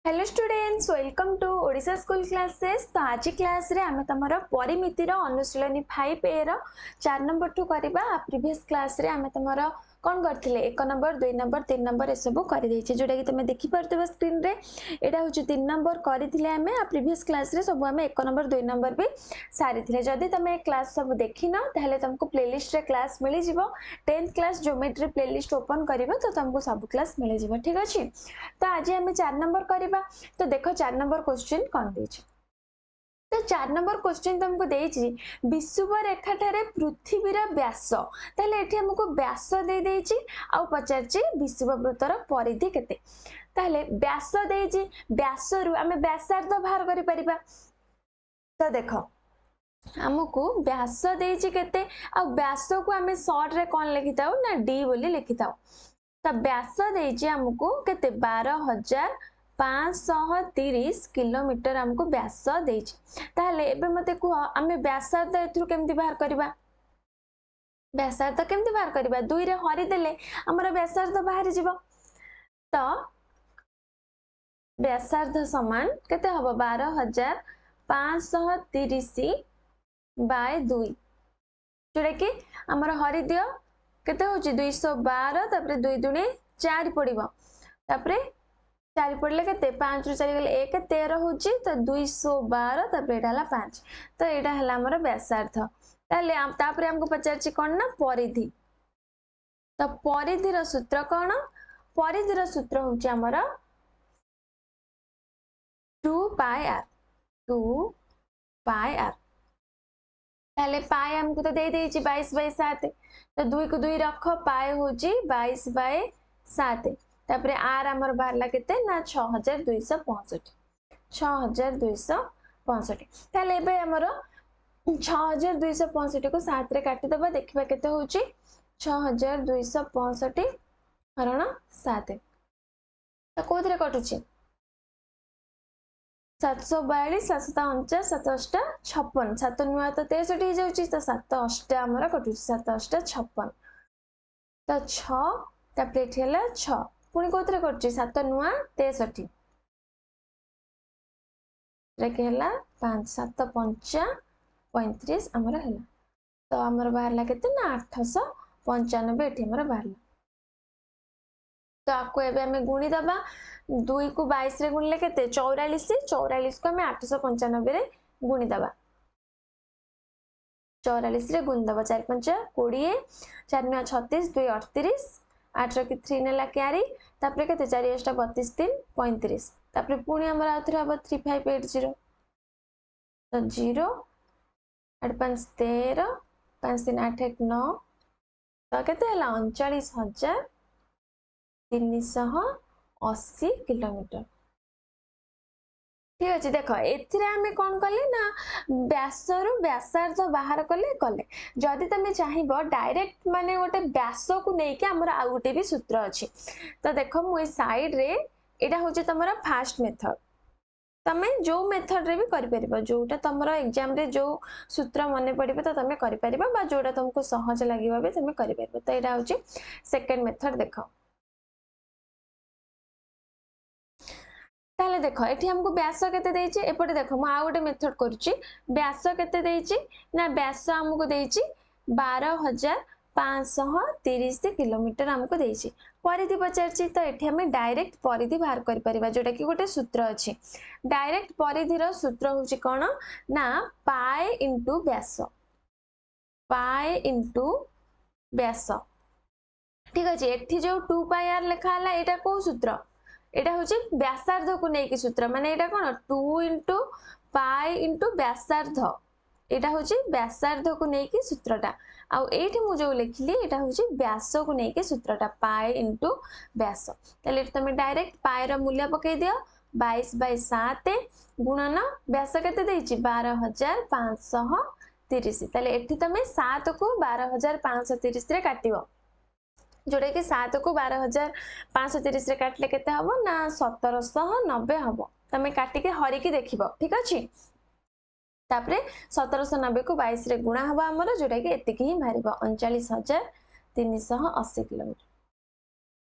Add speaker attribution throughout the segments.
Speaker 1: Hello students, welcome to Odisha school classes. तो आज class रे आमे तमरो परिमितिर अनुशीलनी 5A रो 4 नंबर टू करबा। प्रीवियस क्लास रे आमे तमरो कोन करथिले 1 नंबर 2 नंबर 3 नंबर ए सब करि दैछि, जोटा कि तमे देखि परतबा स्क्रीन रे। एटा होछि 3 नंबर करिथिले आमे प्रीवियस क्लास रे सब आमे 1 नंबर 2 नंबर भी सारिथिले। जदि तमे क्लास सब देखिनो ताहले तुमको प्लेलिस्ट रे क्लास मिलि जिवो। 10th class geometry playlist open करिवो तो तुमको सब क्लास मिलि जिवो। ठीक अछि। तो आज आमे 4 नंबर करिबा। तो देखो 4 नंबर क्वेश्चन कौन देछि। तो 4 नंबर क्वेश्चन तुमको देछि विषुव रेखा ठारे पृथ्वीर व्यास। ताले एठी हमको व्यास दे देछि आ पचारछि विषुव वृत्तर परिधि केते। ताले व्यास देछि, व्यास रु हमें व्यासार्ध बाहर करि परिबा। तो देखो हमको व्यास देछि केते आ व्यास को हमें शॉर्ट रे कोन लिखिताउ ना डी बोली लिखिताउ। तो व्यास देछि हमको केते 12,530 किलोमीटर हमको व्यास देछि। ताले एबे मते को हमें व्यासार्ध एथुर केमति बाहर करबा। व्यासार्ध केमति बाहर करबा, 2 रे हरि देले हमर व्यासार्ध बाहर जिवो। तो व्यासार्ध समान केते हबो 12,530 बाय 2, जोटा कि हमर हरि दियो केते होची 212। तापरे 2 दुणे 4 पड़िबो। तापरे 4 पड़ले केते 5 रु 4 गले 1 13 होची। तो 212 तापरे एटा हला 5। तो एटा हला हमर व्यासार्ध। ताले तापरे हमको पचारची कोन ना परिधि। तो परिधिर सूत्र कोन? परिधिर सूत्र होची हमर 2 पाई r। 2 पाई r। ताले पाई हमको तो दे देछि 22/7। तो 2 को 2 रखो, पाई होची 22/7। तापरे आर हमर बाहरला केते ना 6265। 6265। ताले एबे हमर 6265 को 7 रे काटि दबा। देखिबा केते होची 6265 हरण 7। तो कोथरे कटुची 742 749 7 8 56। 7 नुआ तो 63 हो जाउची। तो 7 8 हमर कटुची 7 8 56। तो 6 तापरे एठी हला 6 पुनी कोथरे कटुची 7 नुआ 63 रेके हला 5 7 5 35 हमर हला। तो हमर बाहरला केते ना 895 एठी हमर बाहरला। तो आपको एबे हमें गुणी दबा। 2 को 22 रे गुणले केते 44। 44 को हमें 895 रे गुणी दबा। 44 रे गुण दबा 4 5 20 4 9 36 2 38 8 रो कि 3 नेला क्यारी। तापरे केते 4 8 32 3 35। तापरे पुणी हमर आथरा अब 3580। तो 0 8 5 13 5 3 8 1 9। तो केते हला 39,380 किलोमीटर। ठीक अच्छे। देख एथिरे आमे कोन कले ना व्यास रु व्यासार्ध बाहर कले कले। जदि तमे चाहिबो डायरेक्ट माने गोटे व्यास को नै के हमर आ गोटे भी सूत्र अछि। तो देखो मु ए साइड रे एटा होचे तमरा फास्ट मेथड। तमे जो मेथड रे भी करि परिबो, जोटा तमरा एग्जाम रे जो सूत्र मने पड़िबो तो तमे करि परिबो, बा जोटा तुमको सहज लागिबो बे तमे करि परिबो। तो एटा होचे सेकंड मेथड। देखो ताले देखो एठी हमको व्यास केते देछि। एपटे देखो मु आ गोटे मेथड करूची। व्यास केते देछि ना व्यास हमको देछि 12,530 किलोमीटर हमको देछि। परिधि पचारछि तो एठी हमें डायरेक्ट परिधि बाहर करि परिबा, जोटा कि गोटे सूत्र अछि। डायरेक्ट परिधिर सूत्र होछि कोन ना पाई इनटू व्यास। पाई इनटू व्यास। ठीक अछि। एठी जो 2 पाई r लिखा हला एटा को सूत्र? एटा होची व्यासार्ध को नै कि सूत्र। माने एटा कोन 2 इनटू पाई इनटू व्यासार्ध। एटा होची व्यासार्ध को नै कि सूत्रटा। आ एठी मु जो लिखली एटा होची व्यास को नै कि सूत्रटा पाई इनटू व्यास। ताले तमे डायरेक्ट पाई रो मूल्य पकै दियो 22/7 गुणन व्यास केते देछि 12,530। ताले एठी तमे 7 को 12,530 रे काटिबो, जोड़े कि 7 को 12,530 रे काटले केते हबो ना 1790 हबो। तमे काटी के हरि की देखिबो। ठीक अछि। तापरे 1790 को 22 रे गुणा हबो हमर, जोटा कि एतिकी ही मारिबो 39,380 किलोमीटर।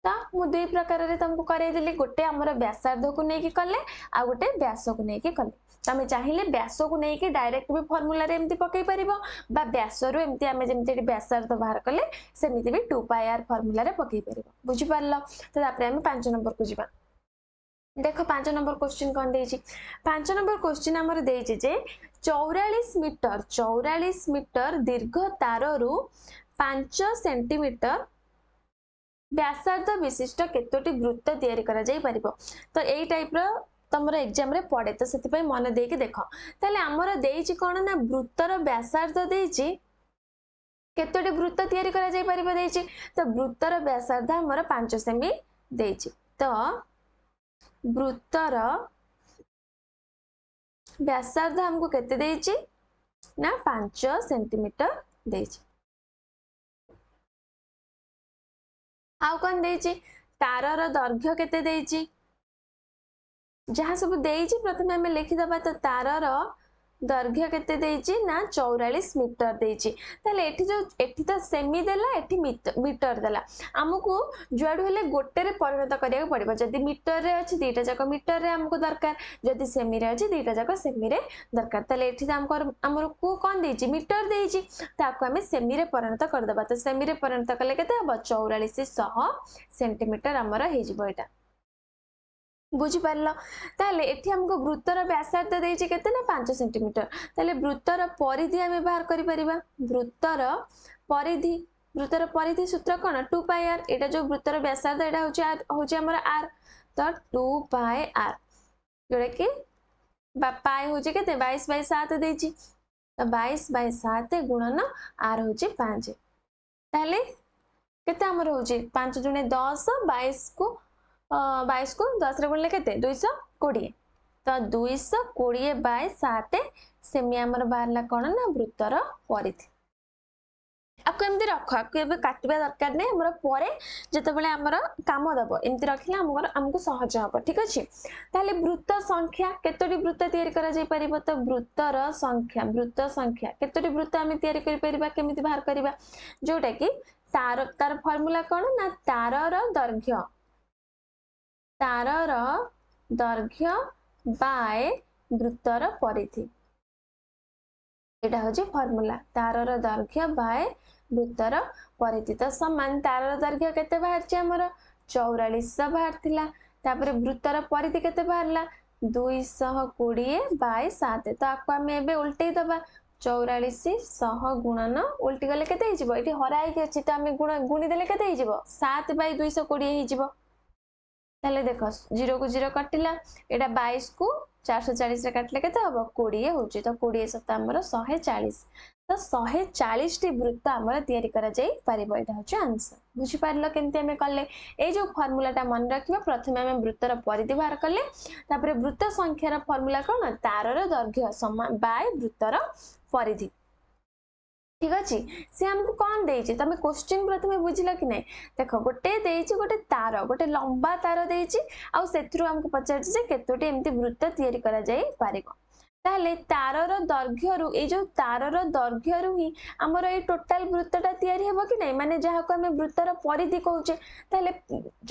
Speaker 1: तो मु दुई प्रकार रे तुमको करे देली गोटे हमर व्यासार्ध को नेकी कले आ गोटे व्यास को नेकी कले तमे चाहिए व्यास को नेकी डायरेक्ट भी फार्मूला रे एमती पकई परिबो बा व्यास रु एमती आमे जेमती व्यासार्ध बाहर कले सेमिति भी 2πr फार्मूला रे पकई परिबो बुझि पारलो तो तापर आमे 5 नंबर को जिबा देखो 5 नंबर क्वेश्चन कौन देछि 5 नंबर क्वेश्चन हमर देछि जे 44 मीटर दीर्घ तार रु 5 सेंटीमीटर व्यासार्ध विशिष्ट केतोटी वृत्त तैयारी करा जाई परिबो तो एई टाइप रो तमरो एग्जाम रे पड़े तो सेति पई मन देके देखो ताले हमर देछि कोन ना वृत्तर व्यासार्ध देछि केतोटी वृत्त तैयारी करा जाई परिबो देछि तो वृत्तर व्यासार्ध हमर 5 सेमी देछि तो वृत्तर व्यासार्ध हमको केते देछि ना 5 सेंटीमीटर देछि आउ कौन देछि तारर दैर्घ्य केते देछि जहाँ सब देछि प्रथमे हमें लिखि दबा तो तारर दैर्घ्य केते देछि ना 44 मीटर देछि ताले एठी तो सेमी देला एठी मीटर देला हमकु जुआडू हेले गोटे रे परिणत करिया पड़िबो जदी मीटर रे अछि दीटा जाक मीटर रे हमकु दरकार जदी सेमी रे अछि दीटा जाक सेमी रे दरकार ताले एठी हमर को कोन देछि मीटर देछि ताको हमें सेमी रे परिणत कर दबा तो सेमी रे परिणत कले केते हबो 4400 सेंटीमीटर हमर हे जिवो एटा बुझी पारलो ताले एठी हमको वृत्तर व्यासार्ध देछि केते ना 5 सेंटीमीटर ताले वृत्तर परिधि हमें बाहर करि परिबा वृत्तर परिधि सूत्र कोन 2πr एटा जो वृत्तर व्यासार्ध एटा होची हमर r तो 2πr जोडे कि पाई होची केते 22/7 देछि तो 22/7 गुणन r होची 5 ताले केते हमर होची 5 जुने 10 22 को 22 को 10 रे गुणले केते 220 तो 220/7 सेमी हमर बाहरला कोन ना वृत्तर परिधि आपको एमती रख आपको एबे काटिबा दरकार नै हमर परे जते बेले हमर काम दबो एमती रखिला हमको सहज हबो ठीक अछि ताले वृत्त संख्या केतोटी वृत्त तयारी करा जाय परिबो तो वृत्त संख्या केतोटी वृत्त हम तयारी करि परिबा केमिति बाहर करिबा जोटा कि तार फार्मूला कोन ना तारर दैर्घ्य बाय वृत्तर परिधि एटा होची फार्मूला तारर दैर्घ्य बाय वृत्तर परिधि तो समान तारर दैर्घ्य केते बाहरची हमर 4400 बाहरथिला तापर वृत्तर परिधि केते बाहरला 220/7 तो आपको हम एबे उल्टै दबा 4400 गुणन उल्टी गले केते हिजिबो एठी हराई के अछि त हम गुणी देले केते हिजिबो 7/220 हिजिबो ताले देखो 0 को 0 कटिला एटा 22 को 440 रे काटले केते हबो 20 होची तो 20 सता हमर 140 तो 140 टी वृत्त हमर तयारी करा जाई परिबो एटा होची आंसर बुझी पारलो केनते हमें करले ए जो फार्मूलाटा मन रखिबो प्रथमे हम वृत्तर परिधि बाहर करले तापर वृत्त संख्यार फार्मूला कोन तारर दैर्घ्य समान बाय वृत्तर परिधि ठीक अछि से हमको कोन देछि तमे क्वेश्चन प्रथमे बुझिला कि नै देखो गोटे देछि गोटे तार गोटे लंबा तार देछि आ सेथरु हमको पचारछि जे केतोटी एम्ति वृत्त तयारी करा जाई पारिबो ताले तारर दैर्घ्यरु ए जो तारर दैर्घ्यरु ही हमर ए टोटल वृत्तटा तयारी हेबो कि नै माने जहा को हमें वृत्तर परिधि कहूचे ताले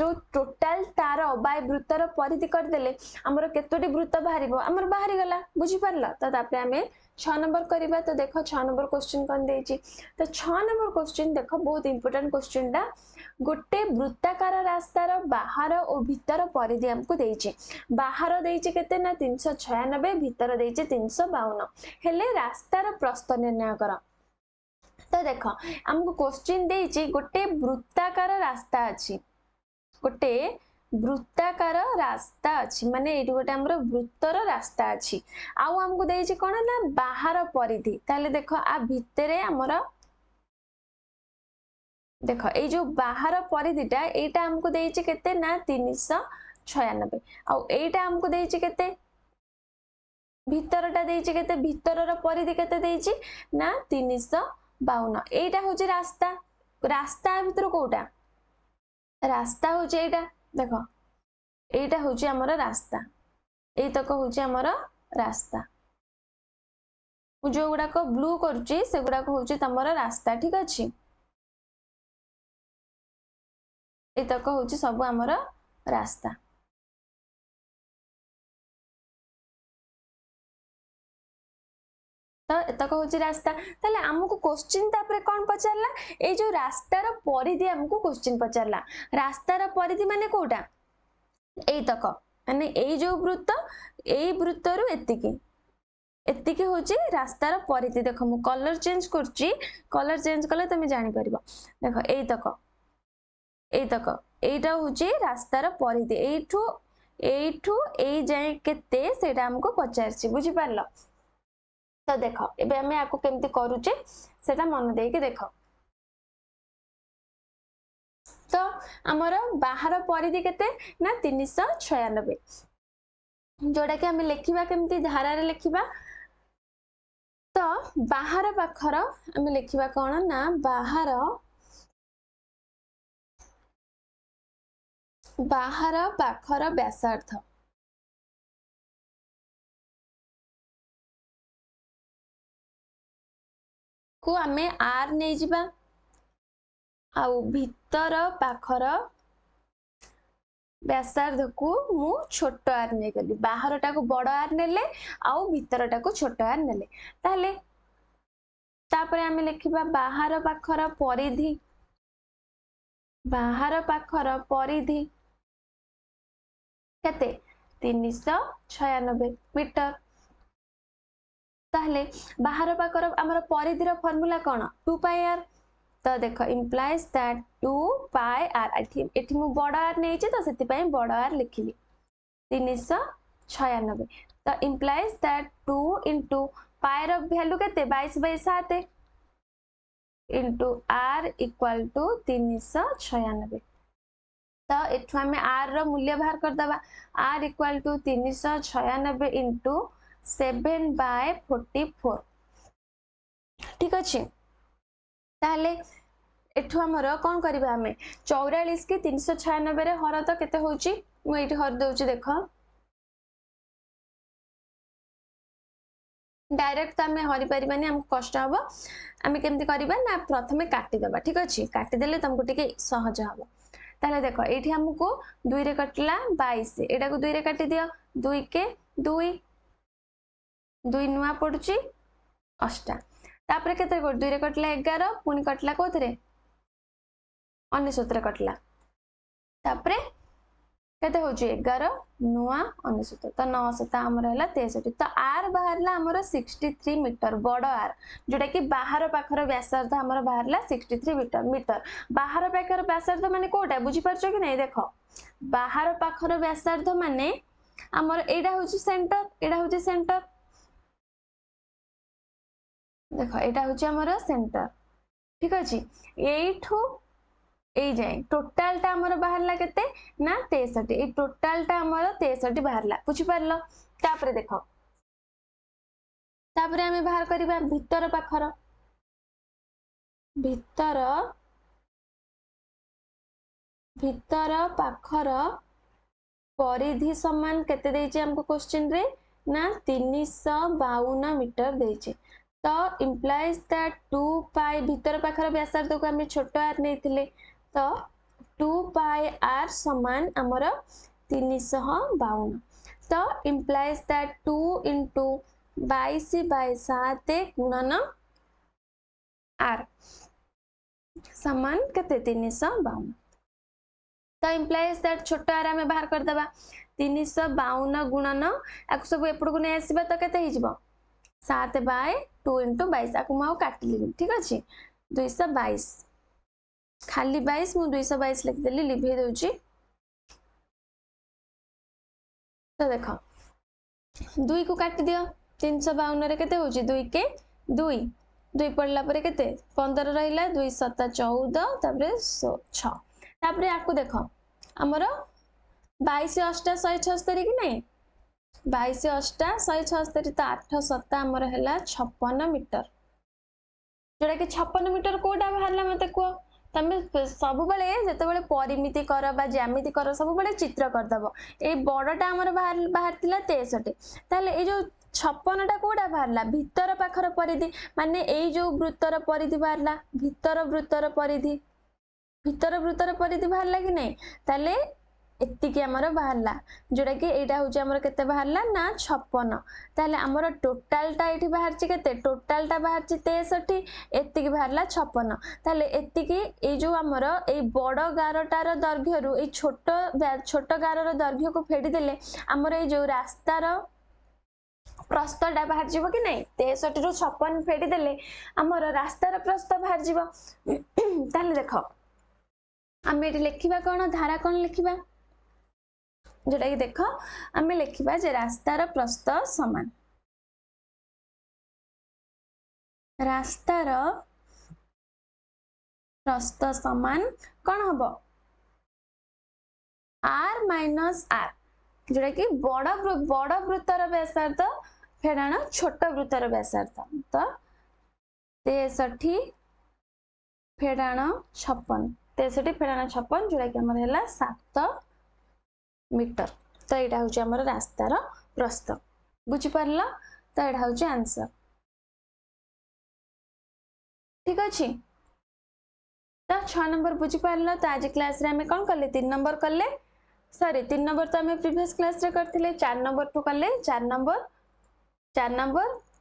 Speaker 1: जो टोटल तार बाय वृत्तर परिधि कर देले हमर केतोटी वृत्त बाहरिबो हमर बाहरी गला बुझि परला त तापरे हमें 6 नंबर करिबा तो देखो 6 नंबर क्वेश्चन कोन देछि तो 6 नंबर क्वेश्चन देखो बहुत इंपोर्टेंट क्वेश्चन डा गोटे वृत्ताकार रास्तार बाहर और भीतर परिधि हमको देछि बाहर देछि केते ना 396 भीतर देछि 352 हेले रास्तार प्रस्थ निर्णय कर तो देखो हमको क्वेश्चन देछि गोटे वृत्ताकार रास्ता अछि गोटे वृत्ताकार रास्ता अछि माने एठी गोटे हमर वृत्तर रास्ता अछि आउ हमको देछि कोन ना बाहर परिधि ताले देखो आ भितरे हमर देखो ए जो बाहर परिधिटा एटा हमको देछि केते ना 396 आउ एटा हमको देछि केते भितरटा देछि केते भितरर परिधि केते देछि ना 352 एटा होछि रास्ता रास्ता भितर कोटा रास्ता होछि एटा देखो एटा होछि हमर रास्ता ए तक होछि हमर रास्ता जो गुडा को ब्लू करछि से गुडा को होछि तमर रास्ता ठीक अछि एतक हूँ सब आमर रास्ता। तो एतक हूँ रास्ता ताले आमको क्वेश्चन तापर कौन पचारला ए जो रास्तार परिधि आमको क्वेश्चन पचारला रास्तार परिधि माने कोटा एतक माने ए जो वृत्त ए वृत्तरु एतिकी एतिकी होची रास्तार परिधि। देखो मु कलर चेंज करची कलर चेंज कले तुम जानि परिबो। देखो एतक एतक एटा होची रास्तार परिधि एठू एठू ए जाय केते सेटा हमको पचारची बुझी पारलो। तो देख एबे हमें आपको केमती करूचे सेटा मन देके देख। तो आमर बाहर परिधि केते ना 396 जोड़ा कि हमें लिखिबा केमती धारा रे लिखिबा। तो बाहर पाखर हमें लिखिबा कोन ना बाहर पाखर व्यासार्थ को हमें आर नहीं जिबा आउ भीतर पाखर व्यासार्ध को मु छोट आर नहीं गली बाहर टा को बड़ आर नेले आउ भीतर टा को छोट आर नेले ताले तापरे हमें लिखिबा बाहर पाखर परिधि केते 396 मीटर। ताहले बाहर पाखर हमर परिधिर फार्मूला कोन 2 पाई आर। तो देखो इम्प्लाइज दैट 2 पाई आर एठी मु बड़ आर नहीं तो सेति पई बड़ आर लिखिली 396। तो इम्प्लाइज दैट 2 इंटू पाई रो वैल्यू केते 22/7 इंटू आर इक्वल टू 396। तो एठु हमें आर रो मूल्य बाहर कर दबा आर इक्वल टू 396 इंटू 7/44 ठीक अच्छे। ताहले एठु हमर कोन करबा हमें 44 के 396 रे हर तो केते होची मु एठी हर दउची देखो डायरेक्ट तो हमें हरि परिबानी हम कष्ट हबो हमें केमती करबा ना प्रथमे काटी दबा ठीक अछि काटी देले तुमको टिके सहज हबो। ताहले देखो एठी हमको 2 रे कटला 22 एटा को 2 रे काटी दियो 2 के 2 2 नुआ पडुची 8 तापरे केते 2 रे कटला 11 पुनी कटला कोथरे 19 कटला तापरे केते होची 11 नुआ 19 तो 9 7 हमर हला 63। तो आर बाहरला हमर 63 मीटर बड़ आर जोटा कि बाहर पाखर व्यासार्ध हमर बाहरला 63 मीटर बाहर पाखर व्यासार्ध माने कोटा बुझी परछो कि नै देखो बाहर पाखर व्यासार्ध माने हमर एडा होची सेंटर देखो एटा होची हमर सेंटर ठीक अछि। एठू ए जाए टोटाल टा हमर बाहरला केते ना 63 ए टोटाल टा हमर 63 बाहरला बुझी परलो। तापरे देखो तापरे हमें बाहर करबा भीतर पाखर परिधि समान केते देइचे हमको क्वेश्चन रे ना 352 मीटर देइचे। तो इम्प्लाइज दैट 2 पाई भीतर पाखर व्यासार्ध को हमें छोट आर नेथिले तो 2 पाई आर समान हमर 352। तो इम्प्लाइज दैट 2 इंटू 22/7 गुणन आर समान केते 352। तो इम्प्लाइज दैट छोट आर हमें बाहर कर दबा 352 गुणन आकु सब एपड़ को नै आसीबा तो केते हि जिवो 7/2 इंटू 22 आकु माउ काटली ठीक अछि 222 खाली 22 मु 222 लिख देली लिभे दोची। तो देखो 2 को काट दियो 352 रे केते होची 2 के 2 2 पड़ला परे केते 15 रहिला 2 7 14 तापरे 6 तापरे आकु देखो हमर 22 8 176 कि नै 22 8 176 तो 8 7 हमर हैला 56 मीटर जोड़ा कि 56 मीटर कोटा बाहरला मते को तमे सब बेले जते बेले परिमिति कर बा ज्यामिति कर सब बेले चित्र कर दबो ए बड़टा हमर बाहर थिला 63 ताले ए जो 56 टा कोटा बाहरला भीतर पाखर परिधि माने ए जो वृत्तर परिधि बाहरला भीतर वृत्तर परिधि भितर वृत्तर परिधि बाहरला कि नहीं ताले एतिकी आमर बाहरला जोटा कि एटा होची आमर केते बाहरला ना 56 ताले आमर टोटालटा एठी बाहरची केते टोटालटा बाहरची 63 एतिकी बाहरला 56 ताले एतिकी ए जो आमर ए बड़ गारटार दैर्घ्य रु ए छोट गारर दैर्घ्य को फेडी देले आमर ए जो रास्तार प्रस्थटा बाहर जीव कि नहीं 63 रु 56 फेडी देले आमर रास्तार प्रस्थ बाहर जीव ताले देखो आम ये लिखा कौन धारा कौन लिखा जोटा कि देख आम लिखा जे रास्तार प्रस्थ समान रास्तार प्रस्थ समान कौन हम आर माइनस आर जोटा कि बड़ वृत्तर व्यासार्ध फेराण छोट वृत्तर व्यासार्ध तो 63 फेराण 56 63 फेराण 56 जोटा कि आमर है 7 मीटर तो यहाँ हूँ आमर रास्तार प्रस्थ बुझिपार तो यहाँ हूँ आंसर ठीक अच्छे तो 6 नंबर बुझिपार तो आज क्लास रे आमे कौन कले 3 नंबर कले सॉरी 3 नंबर तो आमे प्रीवियस क्लास रे करथिले 4 नंबर टू कले 4 नंबर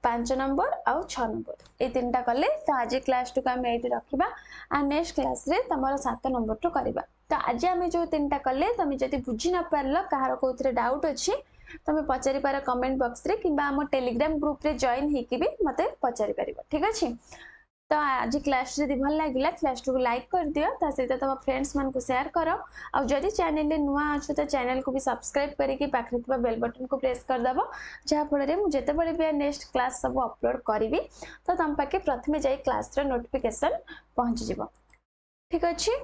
Speaker 1: 5 नंबर आउ 6 नंबर ये 3टा कले तो आज क्लास टू आम ये रखा आ नेक्स्ट क्लास रे तुम 7 नंबर टू करवा तो आज आम जो 3टा कले तुम जब बुझी न पार कहार कौन डाउट अच्छी तुम पचारि पार कमेंट बॉक्स रे कि आम टेलीग्राम ग्रुप रे जॉइन होकि भी मते पचारि पार ठीक अच्छे तो आज क्लास जब भल लगे क्लास को लाइक कर दियो ता सहित तुम फ्रेंड्स मान को शेयर करो और जदि चैनल रे नुआ अच्छे तो चैनल को भी सब्सक्राइब करके पाखरे थिबा बेल बटन को प्रेस कर दबो जहा फल मु जेते बड़े भी नेक्स्ट क्लास सब अपलोड करी तो तुम पाके प्रथमे जाई क्लास रे नोटिफिकेशन पहुंच जिवो ठीक अच्छे।